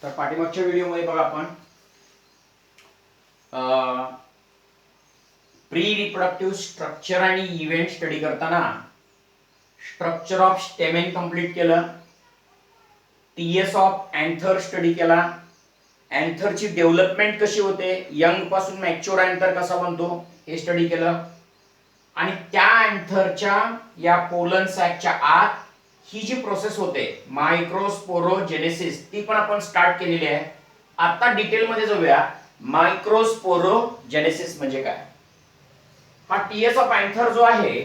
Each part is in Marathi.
तर पाठीमागच्या व्हिडिओमध्ये बघा आपण प्री रिप्रोडक्टिव्ह स्ट्रक्चर आणि इव्हेंट स्टडी करताना स्ट्रक्चर ऑफ स्टेमेन कंप्लीट केलं, टीएस ऑफ एंथर स्टडी केला, एंथरची डेव्हलपमेंट कशी होते, यंग पासून मॅच्युअर एंथर कसा बनतो हे स्टडी केलं, आणि त्या एंथरच्या या पोलन सॅकच्या आत ही जी प्रोसेस होते मायक्रोस्पोरोजेनेसिस ती पण आपण स्टार्ट केलेली आहे. आता डिटेल मध्ये जाऊया. मायक्रोस्पोरोजेनेसिस म्हणजे काय. हा टीएस ऑफ एंथर जो आहे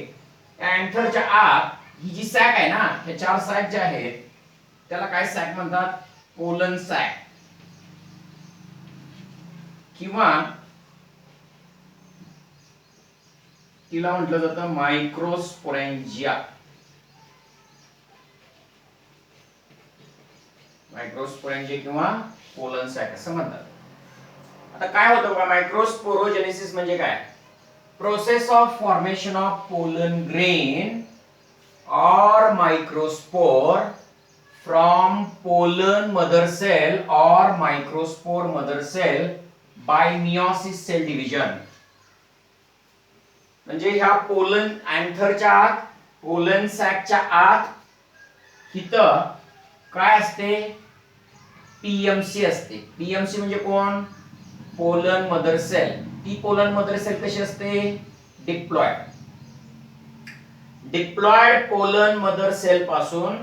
त्या एंथरच्या आत ही जी सॅक आहे ना, हे चार सॅक जे आहेत त्याला काय सॅक म्हणतात, पोलन सॅक किंवा तिला म्हटलं जातं मायक्रोस्पोरेंजिया. मायक्रोस्पोरेंजिया किंवा पोलन सॅक असं म्हणतात. आता काय होतं बघा, मायक्रोस्पोरोजेनेसिस म्हणजे काय, process of formation of pollen grain और microspore from pollen mother cell और microspore mother cell by meiosis cell division. म्हणजे ह्या पोलन एंथरच्या आत, पोलन सॅकच्या आत इथं काय असते, पीएमसी असते. पीएमसी म्हणजे कोण, पोलन मदर सेल. ती पोलन मदर सेल कशी असते, diploid. Diploid pollen mother cell पासून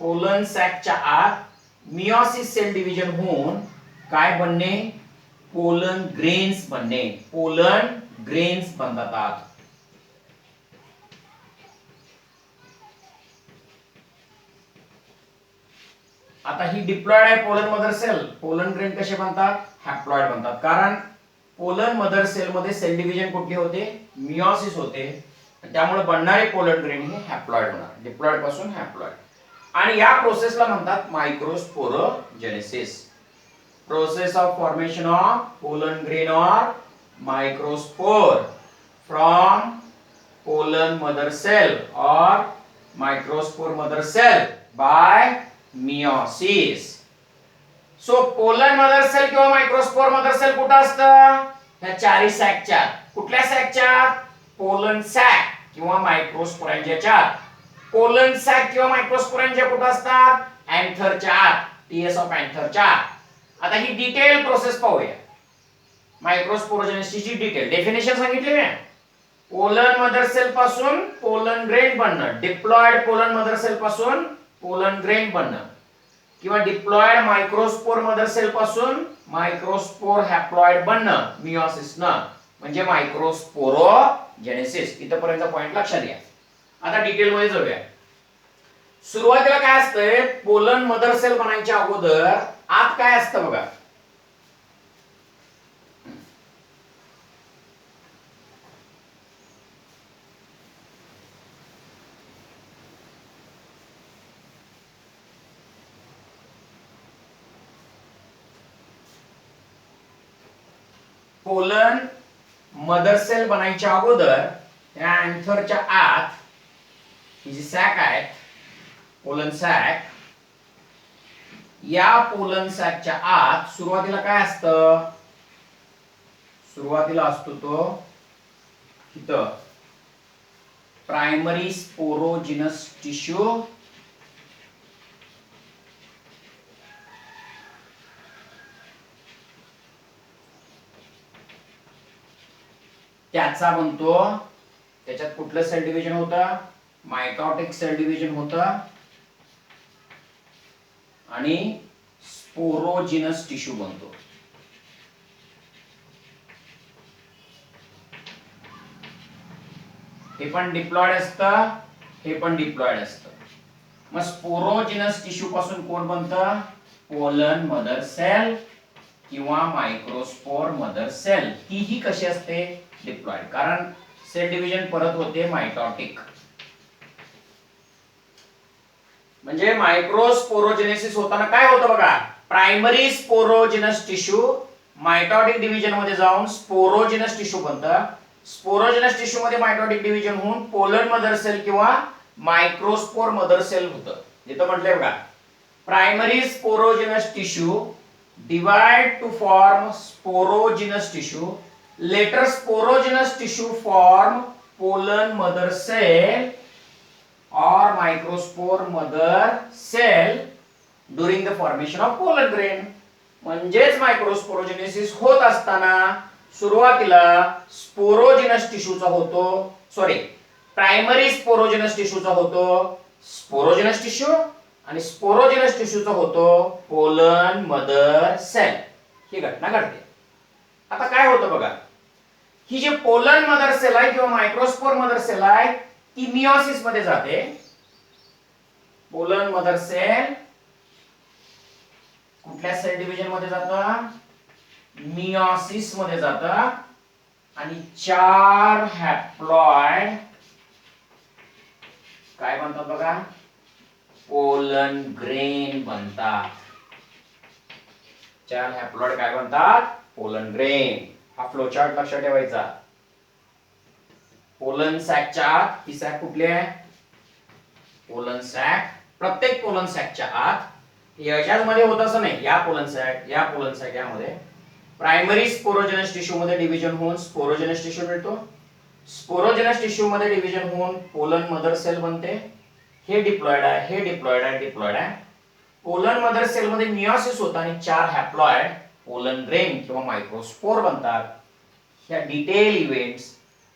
पोलन सॅकच्या आत मियोसिस सेल डिव्हिजन होऊन काय बनणे, पोलन ग्रेन्स बनणे. पोलन ग्रेन्स बनतात. आता ही डिप्लॉइड आहे pollen mother cell. Pollen grain कसे बनतात, हॅप्लॉइड बनतात. कारण पोलन मदर सेल मध्ये सेल डिव्हिजन कुठली होते, मियोसिस होते. त्यामुळे बनणारे पोलन ग्रेन हे हॅप्लॉइड होणार, डिप्लॉइड पासून हॅप्लॉइड. आणि या प्रोसेसला म्हणतात microsporogenesis. Process of formation of pollen grain और microspore from pollen mother cell और microspore mother cell by meiosis. So pollen mother cell किंवा मायक्रोस्पोर मदर सेल कुठं असतं, ह्या चारही सॅकच्या. कुठल्या सॅकच्या, पोलन सॅक किंवा मायक्रोस्पोरेंजियाच्या. पोलन सॅक किंवा मायक्रोस्पोरेंजिया कुठं असतात, एंथरच्या आत, टीएस ऑफ एंथरच्या. आता ही डिटेल प्रोसेस पाहूया. मायक्रोस्पोरोजेनेसिसची डिटेल डेफिनेशन सांगितली मी. पोलन मदर सेल पासून पोलन ग्रेन बनणं, डिप्लॉइड पोलन मदर सेल पासून पोलन ग्रेन बनणं, किंवा डिप्लॉइड मायक्रोस्पोर मदर सेल पासून मायक्रोस्पोर हॅप्लॉइड बनणं मियोसिस न, म्हणजे मायक्रोस्पोरोजेनेसिस. इथपर्यंत पॉइंट लक्षात घ्या. आता डिटेल मध्ये जाऊया. सुरुवातीला काय असतंय, पोलन मदर सेल बनायच्या अगोदर आत काय असतं बघा, पोलन मदर सेल बनायच्या अगोदर या एंथरच्या आत ही जी सॅक आहे, पोलन सॅक, या पोलन सॅकच्या आत सुरुवातीला काय असतं, सुरुवातीला असतो तो इथं प्रायमरी स्पोरोजिनस टिश्यू, त्याचा बनतो. त्याच्यात कुठलं सेल डिव्हिजन होतं, मायटॉटिक सेल डिव्हिजन होतं आणि स्पोरोजिनस टिश्यू बनतो. हे पण डिप्लॉइड असतं, हे पण डिप्लॉइड असतं. मग स्पोरोजिनस टिश्यू पासून कोण बनतं, पोलन मदर सेल किंवा मायक्रोस्पोर मदर सेल. तीही कशी असते, डिप्लॉइड. कारण सेल डिव्हिजन परत होते मायटॉटिक. म्हणजे मायक्रोस्पोरोजेनेसिस होताना काय होतं बघा, primary sporogenous tissue mitotic division मध्ये जाऊन स्पोरोजिनस टिश्यू बनतं. स्पोरोजिनस टिश्यू मध्ये मायटॉटिक डिव्हिजन होऊन पोलन मदर सेल किंवा मायक्रोस्पोर मदर सेल होतं. इथं म्हटलंय बघा, primary sporogenous tissue divide to form sporogenous tissue. Later sporogenous tissue form pollen mother cell or microspore mother cell during the formation of pollen grain. म्हणजेच मायक्रोस्पोरोजेनेसिस होत असताना सुरुवातीला स्पोरोजिनस टिश्यूचा होतो, सॉरी प्रायमरी स्पोरोजिनस टिश्यूचा होतो स्पोरोजिनस टिश्यू आणि स्पोरोजिनस टिश्यूचा होतो पोलन मदर सेल. ही घटना घडते. आता काय होतं बघा, ही जी पोलन मदर सेल आहे किंवा मायक्रोस्पोर मदर सेल आहे ती मियोसिस मध्ये जाते. पोलन मदर सेल कुठल्या सेल डिव्हिजन मध्ये जातं, मियोसिस मध्ये जातं आणि 4 हॅप्लॉइड काय बनतात बघा, पोलन ग्रेन बनतात. 4 हॅप्लॉइड काय बनतात, पोलन ग्रेन. हा फ्लो चार्ट लक्षात ठेवायचा. पोलन सॅकच्या आत, ही सॅक कुठली आहे, पोलन सॅक. प्रत्येक पोलन सॅकच्या आत याच्याच मध्ये होत असं नाही, या पोलन सॅक यामध्ये प्रायमरी स्पोरोजेनस टिश्यू मध्ये डिव्हिजन होऊन स्पोरोजेनस टिश्यू मिळतो. स्पोरोजेनस टिश्यू मध्ये डिव्हिजन होऊन पोलन मदर सेल बनते. हे डिप्लॉइड आहे, हे डिप्लॉइड आहे. पोलन मदर सेल मध्ये मियोसिस होतं आणि 4 हॅप्लॉइड पोलन ग्रेन किंवा मायक्रोस्पोर बनतात. ह्या डिटेल इव्हेंट्स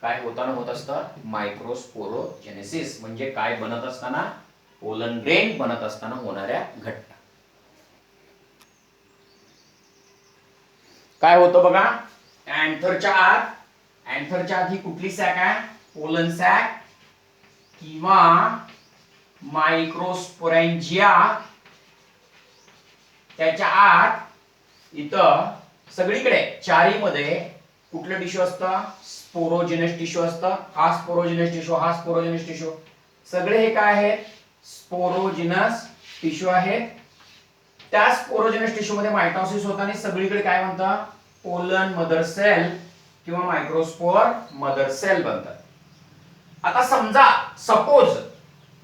काय होताना होत असतं, मायक्रोस्पोरोजेनेसिस म्हणजे काय बनत असताना, पोलन ग्रेन बनत असताना होणाऱ्या घटना. काय होतं बघा, अँथरच्या आत ही कुठली सॅक आहे, पोलन सॅक किंवा मायक्रोस्पोरेंजिया. त्याच्या आत इथं सगळीकडे चारी मध्ये कुठलं टिश्यू असतं, स्पोरोजेनस टिश्यू असतं. हा स्पोरोजेनस टिश्यू, सगळे हे काय आहेत, स्पोरोजेनस टिश्यू आहेत. त्या स्पोरोजेनस टिश्यू मध्ये मायटोसिस होतं आणि सगळीकडे काय बनतं, पोलन मदर सेल किंवा मायक्रोस्पोर मदर सेल बनतात. आता समजा सपोज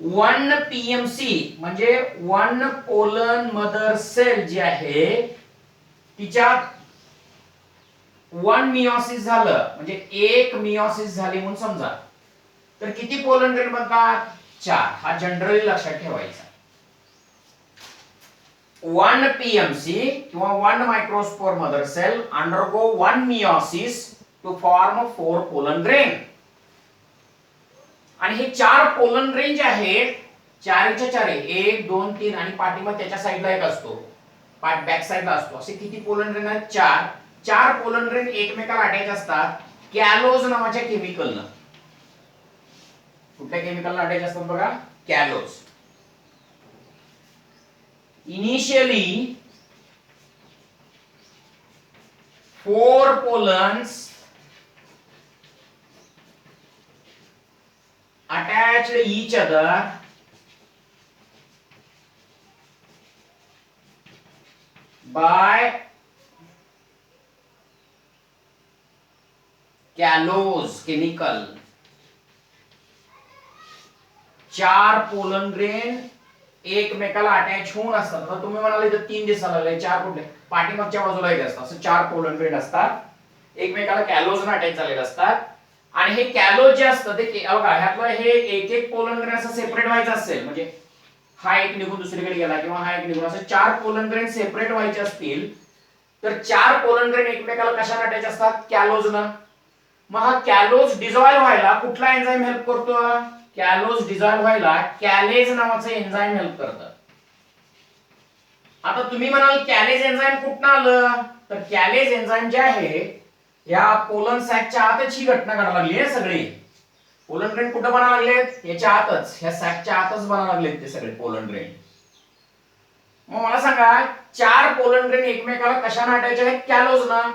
1 पीएमसी म्हणजे 1 पोलन मदर सेल जी आहे तिच्यात 1 मियोसिस झालं, म्हणजे 1 मियोसिस झाली म्हणून समजा, तर किती पोलन ग्रेन बनतात, 4. हा जनरली लक्षात ठेवायचा. 1 PMC किंवा 1 microspore mother cell undergo 1 meiosis to form 4 pollen grain. आणि हे 4 पोलन ग्रेन जे आहेत, 4च्या 4 1 2 3 आणि पाठीमागे त्याच्या साईडला एक असतो, बॅक साईडला असतो. असे किती पोलन ग्रेन आहेत, 4 पोलन ग्रेन एकमेकाला अटॅच असतात कॅलोज नावाच्या केमिकलनं. कुठल्या केमिकलला अटॅच असतात बघा, कॅलोज. Initially 4 pollens attached each other by callose chemical. 4 pollen grain एकमेकाला अटॅच होऊन असतात. तर तुम्ही म्हणाले तर 3 दिसायला लागले, 4 कुठले, पाठीमागच्या बाजूला एक असतात. असं 4 पोलन ग्रेन असतात, एकमेकाला कॅलोजने अटॅच झालेले असतात. आणि हे कॅलोज जे असतं ते बघा, ह्यातलं हे एक पोलन ग्रेन असं सेपरेट व्हायचं असेल, म्हणजे हा एक निघून दुसरीकडे गेला किंवा हा एक निघून, असं 4 पोलन ग्रेन सेपरेट व्हायचे असतील तर 4 पोलन ग्रेन एकमेकाला कशाने अटॅच असतात, कॅलोजनं. मग हा कॅलोज डिझॉल्व्ह व्हायला कुठला एन्झाइम हेल्प करतो, कॅलोज डिझॉल्व्ह व्हायला कॅलेज नावाचं एन्झाइम हेल्प करतं. आता तुम्ही म्हणाल कॅलेज एन्झाइम कुठनं आलं, तर कॅलेज एन्झाइम जे आहे या पोलन सॅकच्या आतच ही घटना घडायला लागली आहे. सगळी पोलन ग्रेन कुठं बनायला लागलेत, याच्या आतच, ह्या सॅकच्या आतच बनायला लागलेत ते सगळे पोलन ग्रेन. मग मला सांगा, 4 पोलन ग्रेन एकमेकाला कशाने अटॅच आहेत, कॅलोजनं.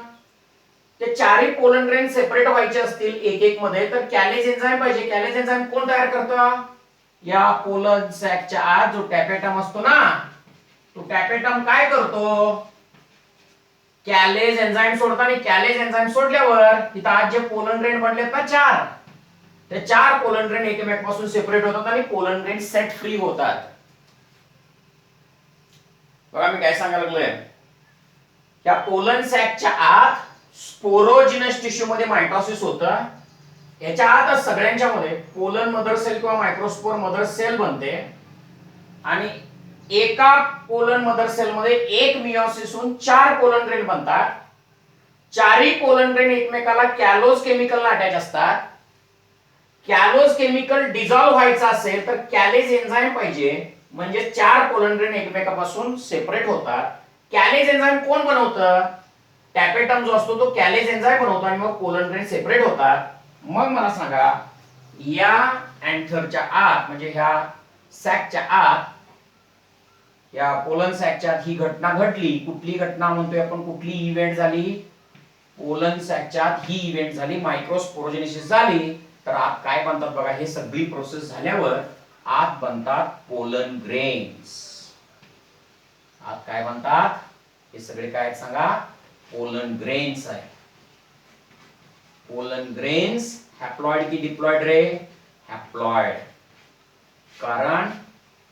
ते 4ही पोलन ग्रेन सेपरेट व्हायचे असतील एक एक मध्ये तर कॅलेज एन्झाइम पाहिजे. कॅलेज एन्झाइम कोण तयार करतं, या पोलन सॅकच्या आत जो टॅपेटम असतो ना, तो टॅपेटम काय करतो, कॅलेज एन्झाइम सोडतो. आणि कॅलेज एन्झाइम सोडल्यावर इथं आज जे पोलन ग्रेन बनलेत ना 4, ते 4 पोलन ग्रेन एकमेकांपासून सेपरेट होतात आणि पोलन ग्रेन सेट फ्री होतात. बघा मी काय सांगायला लागलोय, त्या पोलन सॅकच्या आत स्पोरोजिनस टिश्यू मध्ये मायटॉसिस होतं. याच्या आतच सगळ्यांच्या मध्ये पोलन मदर सेल किंवा मायक्रोस्पोर मदर सेल बनते आणि एका पोलन मदर सेल मध्ये एक मियोसिस होऊन 4 पोलन ग्रेन बनतात. चारही पोलन ग्रेन एकमेकाला कॅलोज केमिकलला अटॅच असतात. कॅलोज केमिकल डिझॉल्व्ह व्हायचा असेल तर कॅलेज एन्झाईम पाहिजे, म्हणजे 4 पोलन ग्रेन एकमेकापासून सेपरेट होतात. कॅलेज एन्झाईम कोण बनवतं? टॅपेटम जो असतो तो कॅलेज एन्झाईम बनवतो आणि मग पोलन ग्रेन सेपरेट होतात. मग मला सांगा, या अँथरच्या आत म्हणजे ह्या सॅकच्या आत, या पोलन सॅकच्या आत ही घटना घडली. कुठली घटना म्हणतोय आपण, कुठली इव्हेंट झाली? पोलन सॅकच्या आत ही इव्हेंट झाली, मायक्रोस्पोरोजेनेसिस झाली. तर आत काय बनतात बघा, हे सगळी प्रोसेस झाल्यावर आत बनतात पोलन ग्रेन्स. आत काय बनतात? हे सगळे काय सांगा? पोलन ग्रेन्स आहे. पोलन ग्रेन्स हॅप्लॉइड की डिप्लॉइड रे? हॅप्लॉइड. कारण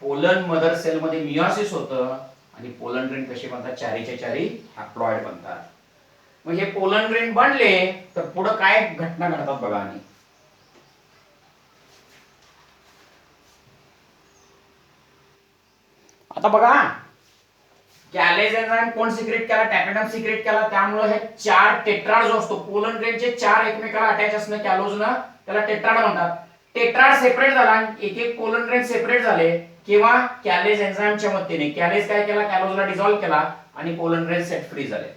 पोलन मदर सेल मध्ये मियोसिस होतं आणि पोलन ग्रेन कसे बनतात? चारीच्या चारी हॅप्लॉइड बनतात. मग हे पोलन ग्रेन बनले तर पुढे काय घटना घडतात बघा. आणि आता बघा, कॅलेज एन्झाईम कोण सिक्रेट केला? टॅपेटम सिक्रेट केला. त्यामुळे हे 4 टेट्राड जो असतो, पोलन ग्रेनचे 4 एकमेकाला अटॅच असणं कॅलोजनं, त्याला टेट्राड म्हणतात. टेट्राड सेपरेट झाला, एक एक पोलन ग्रेन सेपरेट झाले किंवा कॅलेज एन्झाईमच्या मदतीने. कॅलेज काय केला? कॅलोजला डिझॉल्व्ह केला आणि पोलन ग्रेन सेट फ्री झाले.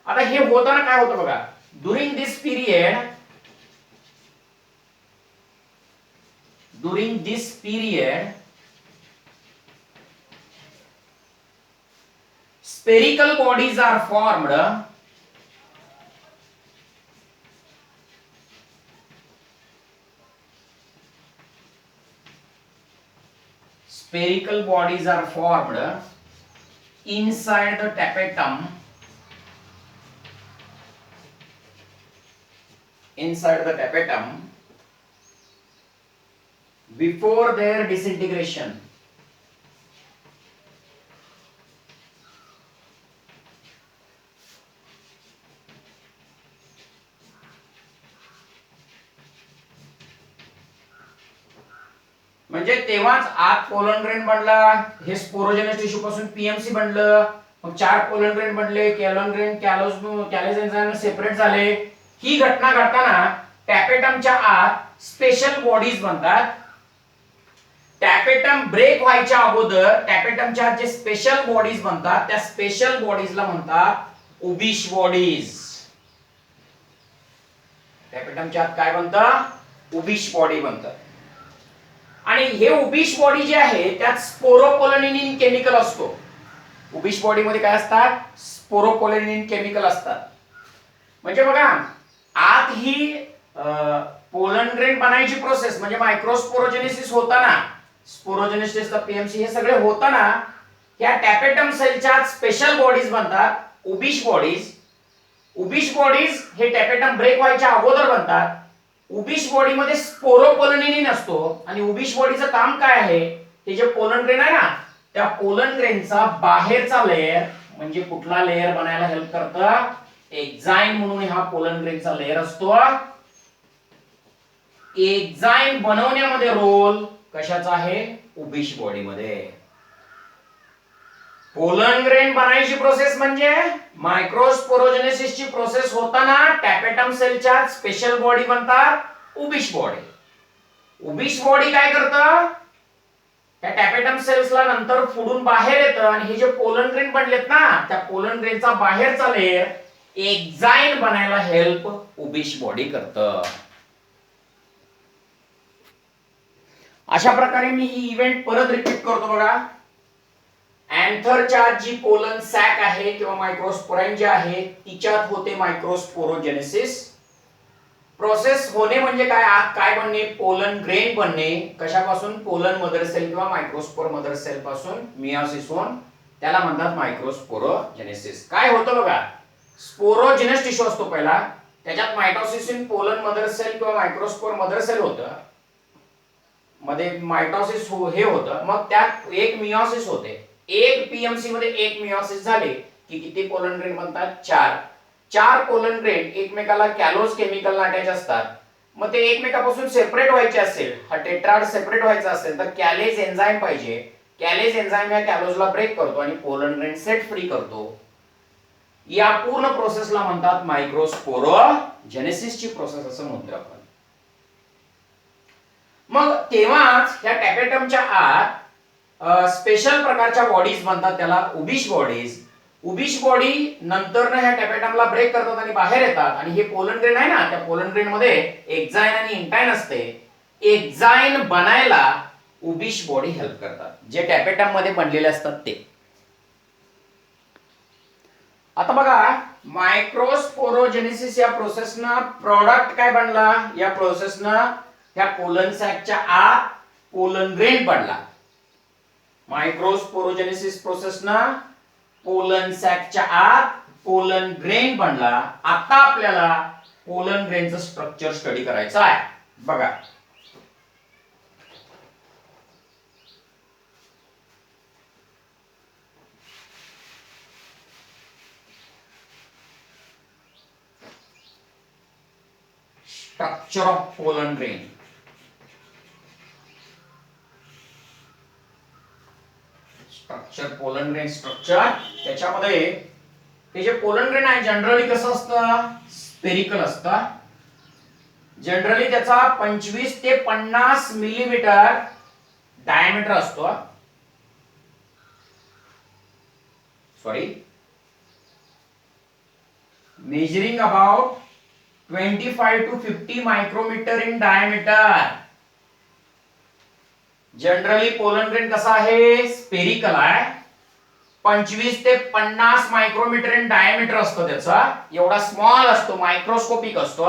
आता हे होताना काय होतं बघा, during this period spherical bodies are formed. Spherical bodies are formed inside the tapetum. Inside the tapetum before their disintegration. म्हणजे तेव्हाच आत पोलन ग्रेन बनला, हे स्पोरोजेनस टिश्यू पासून पीएमसी बनलं, मग 4 पोलन ग्रेन बनले, pollen grain college enzyme separate झाले. ही घटना घडताना टॅपेटमच्या आत स्पेशल बॉडीज बनतात. टॅपेटम ब्रेक व्हायच्या अगोदर टॅपेटमच्या आत जे स्पेशल बॉडीज बनतात, त्या स्पेशल बॉडीजला म्हणतात उबिश बॉडीज. टॅपेटमच्या आत काय बनतं? उबिश बॉडी बनतं. आणि हे उबिश बॉडी जे आहे त्यात स्पोरोपोलॅनिन केमिकल असतो. उबिश बॉडी मध्ये काय असतात? स्पोरोपोलॅनिन केमिकल असतात. म्हणजे बघा, आत ही पोलन ग्रेन बनायची प्रोसेस म्हणजे मायक्रोस्पोरोजेनेसिस होताना, स्पोरोजेनेसिस पीएमसी हे सगळे होताना या टॅपेटम सेलच्या स्पेशल बॉडीज बनतात, उबिश बॉडीज. उबिश बॉडीज हे टॅपेटम ब्रेक व्हायच्या अगोदर बनतात. उबिश बॉडी मध्ये स्पोरोपोलॅनिन असतो आणि उबिश बॉडीचं काम काय आहे? हे जे पोलन ग्रेन आहे ना, त्या पोलन ग्रेनचा बाहेरचा लेयर म्हणजे कुठला लेयर बनायला हेल्प करतं? एक्झाईम म्हणून हा पोलन ग्रेनचा लेयर असतो. एक्झाईम बनवण्यामध्ये रोल कशाचा आहे? उबिश बॉडी मध्ये. पोलन ग्रेन बनायची प्रोसेस म्हणजे मायक्रोस्पोरोजेनेसिसची प्रोसेस होताना टॅपेटम सेलच्या स्पेशल बॉडी बनतात उबिश बॉडी. उबिश बॉडी काय करतं? त्या टॅपेटम सेल्सला नंतर फुडून बाहेर येतं आणि हे जे पोलन ग्रेन बनलेत ना, त्या पोलन ग्रेनचा बाहेरचा लेयर एक्झाईम बनायला हेल्प उबिश बॉडी करतं. अशा प्रकारे मी ही इव्हेंट परत रिपीट करतो बघा. अँथरच्या जी पोलन सॅक आहे किंवा मायक्रोस्पोराइन जे आहे तिच्यात होते मायक्रोस्पोरोजेनेसिस. प्रोसेस होणे म्हणजे काय? आत काय बनणे? पोलन ग्रेन बनणे. कशापासून? पोलन मदर सेल किंवा मायक्रोस्पोर मदर सेल पासून मियोसिस होऊन त्याला म्हणतात मायक्रोस्पोरोजेनेसिस. काय होतं बघा, स्पोरोजेनस टिश्यू असतो पहिला, त्याच्यात mitosis in pollen mother cell किंवा मायक्रोस्पोर मदर सेल होतं, मध्ये मायटोसिस हे होतं, मग त्यात एक मियोसिस होते. एक पीएमसी मध्ये एक मिओसिस झाले की किती पोलन ग्रेन बनतात? 4. 4 पोलन ग्रेन एकमेकाला कॅलोज केमिकल अटॅच असतात. मग ते एकमेकापासून सेपरेट व्हायचे असेल, हा टेट्राड सेपरेट व्हायचा असेल तर कॅलेज एन्झाईम पाहिजे. कॅलेज एन्झाईम या कॅलोजला ब्रेक करतो आणि पोलन ग्रेन सेट फ्री करतो. या पूर्ण प्रोसेसला म्हणतात मायक्रोस्पोरोजेनेसिसची प्रोसेस असं म्हणतो आपण. मग तेव्हाच या टॅपेटमच्या आत स्पेशल प्रकारच्या बॉडीज बनतात, त्याला उबिश बॉडीज. उबिश बॉडी नंतर ह्या टॅपेटमला ब्रेक करतात आणि बाहेर येतात. आणि हे पोलन ग्रेन आहे ना, त्या पोलन ग्रेन मध्ये एक्झाइन आणि इंटाइन असते. एक्झाइन बनायला उबिश बॉडी हेल्प करतात, जे टॅपेटम मध्ये बनलेले असतात ते. आता बघा, मायक्रोस्पोरोजेनेसिस या प्रोसेसनं प्रोडक्ट काय बनला? या प्रोसेसनं त्या पोलन सॅकच्या आत पोलन ग्रेन पडला. मायक्रोस्पोरोजेनेसिस प्रोसेसनं पोलन सॅकच्या आत पोलन ग्रेन बनला. आता आपल्याला पोलन ग्रेनचं स्ट्रक्चर स्टडी करायचं आहे. बघा, structure of pollen grain. Structure, pollen grain structure. त्याच्यामध्ये हे जे पोलन ग्रेन आहे जनरली कसं असतं? स्पेरिकल असतं. जनरली त्याचा 25 ते 50 मिलीमीटर डायमीटर असतो. Measuring about 25 to 50 micrometre in diameter. Generally pollen grain कसा आहे? स्पेरिकल आहे. 25 ते 50 मायक्रोमीटर इन डायमीटर असतो त्याचा. एवढा स्मॉल असतो, मायक्रोस्कोपिक असतो.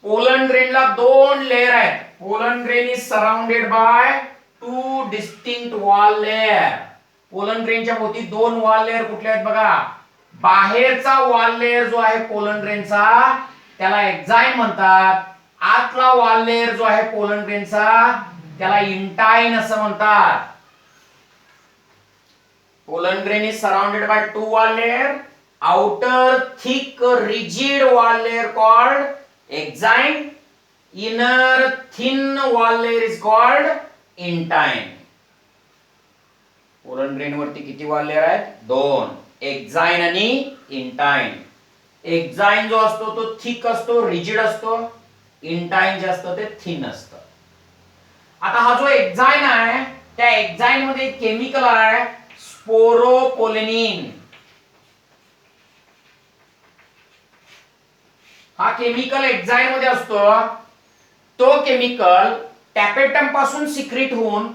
पोलन ग्रेनला 2 लेयर आहेत. Pollen grain is surrounded by 2 distinct wall layer. Pollen ग्रेनच्या भोवती 2 वॉल लेयर कुठले आहेत बघा. बाहेरचा वॉल लेयर जो आहे पोलन ग्रेनचा त्याला एक्झाइन म्हणतात. आतला वॉल लेयर जो आहे पोलन ग्रेनचा त्याला इंटाइन असं म्हणतात. Pollen grain is surrounded by 2 wall layer. Outer thick rigid wall layer called exine. Inner thin wall layer is called intine. Pollen grain वरती किती वॉल लेयर आहेत? 2. एक्झाइन आणि इंटाइन. एक्झाइन जो असतो तो थिक असतो, रिजिड असतो. इंटाइन जे असतं ते थिन असतं. आता हा जो एक्झाइन आहे त्या एक्झाइन मध्ये केमिकल आहे स्पोरोपोलेनिन. हा केमिकल एक्झाइन मध्ये असतो. तो केमिकल टॅपेटम पासून सिक्रीट होऊन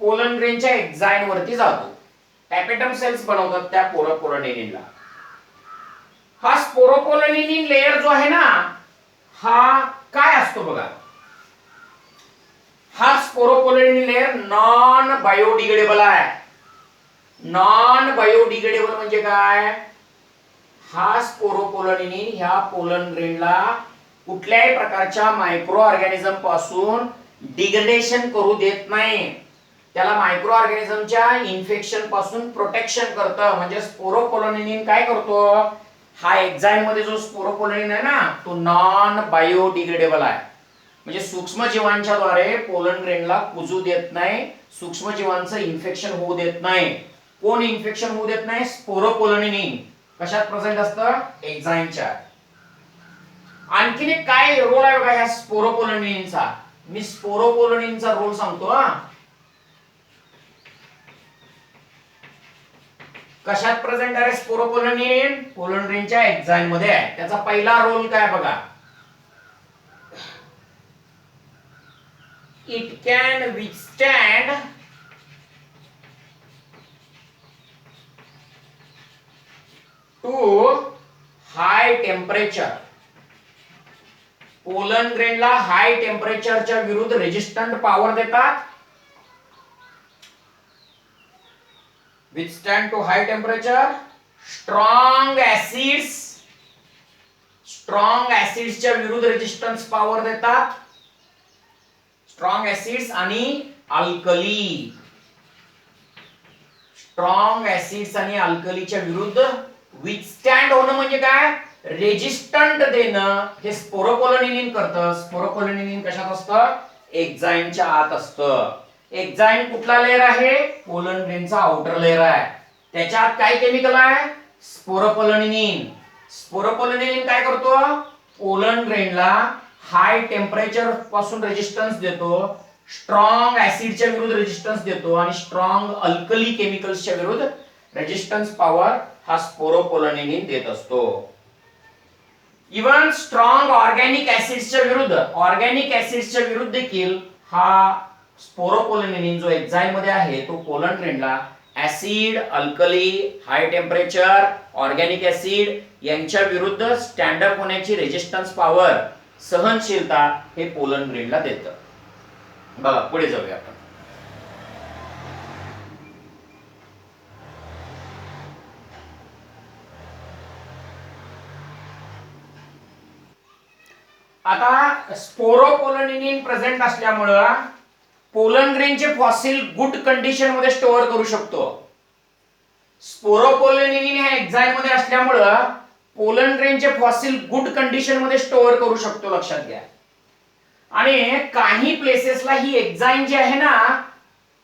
पोलन ग्रेनच्या एक्झाइन वरती जातो. टॅपेटम सेल्स बनवतात त्या स्पोरोपोलेनिनला. हा स्पोरोपोलेनिन लेयर जो आहे ना, हा काय असतो बघा. हा स्पोरोपोलेनिन लेयर नॉन बायोडिग्रेडेबल आहे. नॉन बायोडिग्रेडेबल म्हणजे काय? हा स्पोरोपोलेनिन ह्या पोलन ग्रेनला कुठल्याही प्रकारच्या मायक्रो ऑर्गॅनिझम पासून डिग्रेडेशन करू देत नाही. त्याला मायक्रो ऑर्गॅनिझमच्या इन्फेक्शन पासून प्रोटेक्शन करतं. म्हणजे स्पोरोपोलेनिन काय करतो? हा एक्झाइन मध्ये जो स्पोरोपोलेनिन आहे ना तो नॉन बायोडिग्रेडेबल आहे. म्हणजे सूक्ष्मजीवांच्या द्वारे पोलन ग्रेनला कुजू देत नाही. सूक्ष्मजीवांचं इन्फेक्शन होऊ देत नाही. कोण इन्फेक्शन होऊ देत नाही? स्पोरोपोलेनिन. कशात प्रेझेंट असतं? एक्झाइनच्या. आणखीन एक काय रोल आहे बघा ह्या स्पोरोपोलेनिनचा. मी स्पोरोपोलेनिनचा रोल सांगतो हा. कशात प्रेझेंट आहे स्पोरोपोलेनिन? पोलन ग्रेनच्या एक्झाइन मध्ये आहे. त्याचा पहिला रोल काय बघा. It can withstand to high temperature. Pollen ग्रेनला हाय टेम्परेचरच्या विरुद्ध रेजिस्टंट पॉवर देतात. withstand to high temperature. Strong ऍसिड्सच्या विरुद्ध रेजिस्टन्स पॉवर देतात. स्ट्रॉंग ऍसिड्स आणि अल्कली. स्ट्रॉंग ऍसिड्स आणि अल्कलीच्या विरुद्ध विथस्टँड होणं म्हणजे काय, रेजिस्टंट देणं, हे स्पोरोपोलोनिनिन करतं. स्पोरोपोलोनिनिन कशात असतं, एक्झाईमच्या आत असतं. एक्झाईम कुठला लेअर आहे, पोलन ग्रेनचा आउटर लेअर आहे. त्याच्यात काय केमिकल आहे, स्पोरोपोलोनिनिन. स्पोरोपोलोनिनिन काय करतो, पोलन ग्रेनला हाय टेम्परेचर पासून रेजिस्टन्स देतो, स्ट्रॉंग ऍसिडच्या विरुद्ध रेजिस्टन्स देतो आणि स्ट्रॉंग अल्कली केमिकल्सच्या विरुद्ध रेजिस्टन्स पॉवर हा स्पोरोपोलोनिनिन देत असतो. इवन स्ट्रॉंग ऑर्गॅनिक ऍसिड्सच्या विरुद्ध देखील हा स्पोरोपोलोनिनिन जो एक्झाइम मध्ये आहे तो पोलन ग्रेनला acid, alkali, high temperature, organic acid यांच्या विरुद्ध स्टँड अप होण्याची रेजिस्टन्स पॉवर, सहनशीलता हे पोलन ग्रेनला देतं. बघा पुढे जाऊया आपण. आता स्पोरोपोलोनिनिन प्रेझेंट असल्यामुळं पोलन ग्रेनचे फॉसिल गुड कंडिशन मध्ये स्टोअर करू शकतो. स्पोरोपोलोनिनिन हे एक्झाइम मध्ये असल्यामुळं पोलन ग्रेनचे फॉसिल गुड कंडिशन मध्ये स्टोअर करू शकतो, लक्षात घ्या. आणि काही प्लेसेसला ही एक्झाइम जी आहे ना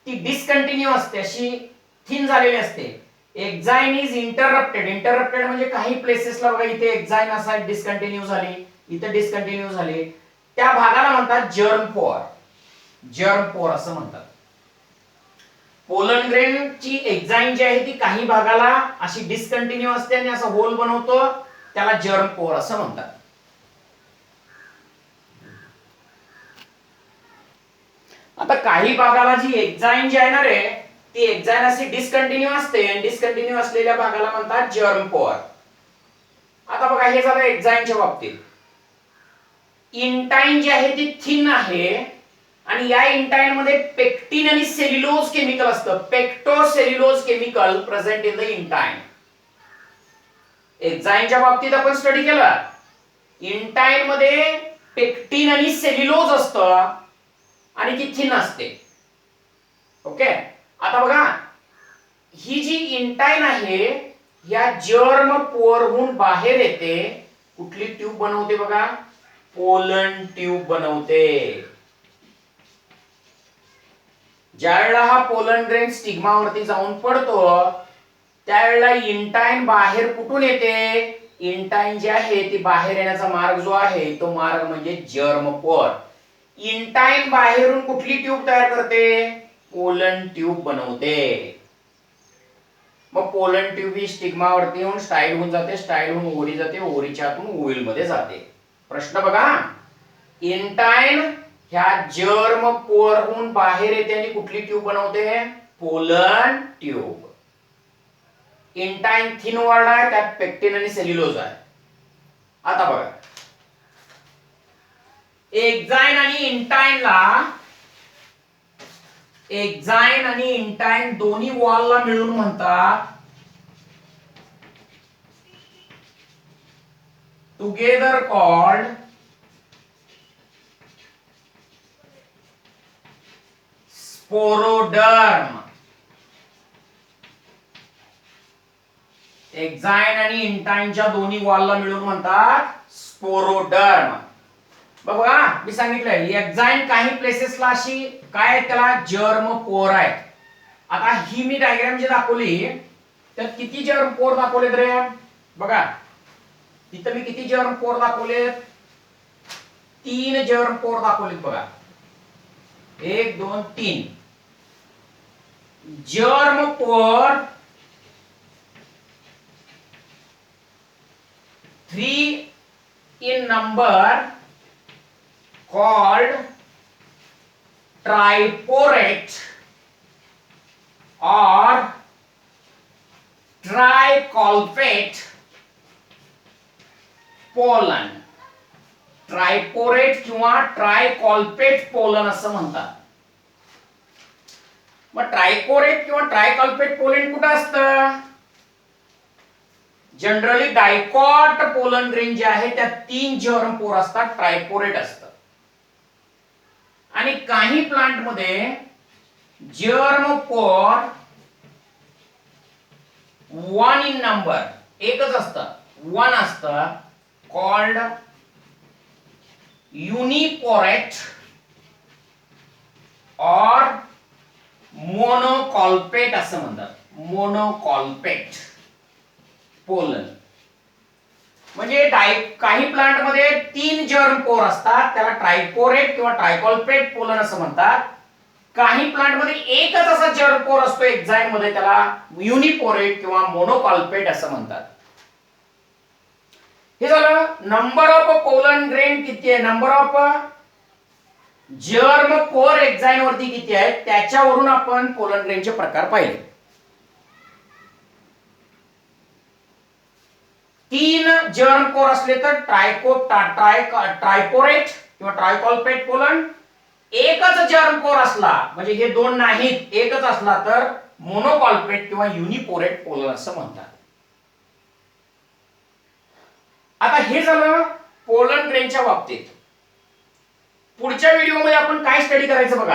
ती डिसकंटिन्यू असते, अशी थिन झालेली असते. एक्झाइम इज इंटररप्टेड म्हणजे काही प्लेसेसला बघा इथे एक्झाइम असा डिसकंटिन्यू झाली, इथे डिसकंटिन्यू झाली, त्या भागाला म्हणतात जर्म पोर असं म्हणतात. पोलन ग्रेनची एक्झाइम जी आहे ती काही भागाला अशी डिसकंटिन्यू असते आणि असं होल बनवतो, त्याला जर्म पोर असं म्हणतात. आता काही भागाला जी एक्झाइम जी आहे ना रे ती एक्झाइम अशी डिसकंटिन्यू असते आणि डिसकंटिन्यू असलेल्या भागाला म्हणतात जर्म पोर. आता बघा हे झालं एक्झाइमच्या बाबतीत. इंटाइन जी आहे ती थिन आहे आणि या इंटाइन मध्ये पेक्टिन आणि सेल्युलोज केमिकल असतं. Pectocellulose chemical present in the intine. एक्झाइमच्या बाबतीत आपण स्टडी केला, इंटाइन मध्ये पेक्टिन आणि सेल्युलोज असतं आणि ती थिन असते. ओके, आता बघा ही जी इंटाइन आहे या जर्म पोरहून बाहेर येते, कुठली ट्यूब बनवते बघा, पोलन ट्यूब बनवते. ज्यावेळेला हा पोलन ग्रेन स्टिग्मावरती जाऊन पडतो त्यावेळेला इंटाइन बाहेर कुठून येते, इंटाइन जी आहे ती बाहेर येण्याचा मार्ग जो आहे तो मार्ग म्हणजे जर्म पोर. इंटाइन बाहेरून कुठली ट्यूब तयार करते, पोलन ट्यूब बनवते. मग पोलन ट्यूब ही स्टिग्मावरती येऊन स्टाईल होऊन जाते, स्टाईल होऊन ओरी जाते, ओरीच्या आतून ओव्हिल मध्ये जाते. प्रश्न बघा, इंटाइन ह्या जर्म पोरहून बाहेर येते आणि कुठली ट्यूब बनवते, pollen tube. Intine thin walled आहे, त्यात पेक्टिन आणि सेल्युलोज आहे. आता बघा एक्झाइन आणि इंटाइन दोन्ही वॉलला मिळून म्हणतात टुगेदर कॉल्ड स्पोरोडर्म. एक्झाइन आणि इंटाइनच्या दोन्ही वॉलला मिळून म्हणतात स्पोरोडर्म. बघा मी सांगितलंय एक्झाइन काही प्लेसेसला अशी काय त्याला जर्म पोर आहेत. आता ही मी डायग्राम जी दाखवली त्यात किती जर्म पोर दाखवलेत रे, बघा तिथं मी किती जर्म पोर दाखवलेत, 3 जर्म पोर दाखवलेत बघा, 1 2 3. जर्म पोर 3 in number called triporate or tricolpate pollen. ट्रायपोरेट किंवा ट्रायकॉल्पेट पोलन असं म्हणतात. मग ट्रायपोरेट किंवा ट्रायकॉल्पेट पोलन कुठं असतं, जनरली डायकॉट पोलन ग्रेन जे आहे त्यात 3 जर्म पोर असतात, ट्रायपोरेट असतं. आणि काही प्लांट मध्ये जर्म पोर वन इन नंबर, एकच असतं, वन असतं, कॉल्ड युनिपोरेट और मोनोकॉल्पेट असं म्हणतात. मोनोकॉल्पेट पोलन म्हणजे काही प्लांट मध्ये 3 जर्म पोर असतात, त्याला ट्रायपोरेट किंवा ट्रायकॉल्पेट पोलन असं म्हणतात. काही प्लांट मध्ये एकच असा जर्म पोर असतो एक्झाईम मध्ये, त्याला युनिपोरेट किंवा मोनोकॉल्पेट असं म्हणतात. हे झालं. नंबर ऑफ पोलन ग्रेन किती आहे, नंबर ऑफ जर्म पोर एक्झाईम वरती किती आहेत त्याच्यावरून आपण पोलन ग्रेनचे प्रकार पाहिले. 3 जर्म पोर असले तर ट्रायपोरेट किंवा ट्रायकॉल्पेट पोलन. एकच जर्म पोर असला म्हणजे हे दोन नाहीत, एकच असला तर मोनोकॉल्पेट किंवा युनिपोरेट पोलन असं म्हणतात. आता हे झालं पोलन ग्रेनच्या बाबतीत. पुढच्या व्हिडिओमध्ये आपण काय स्टडी करायचं बघा.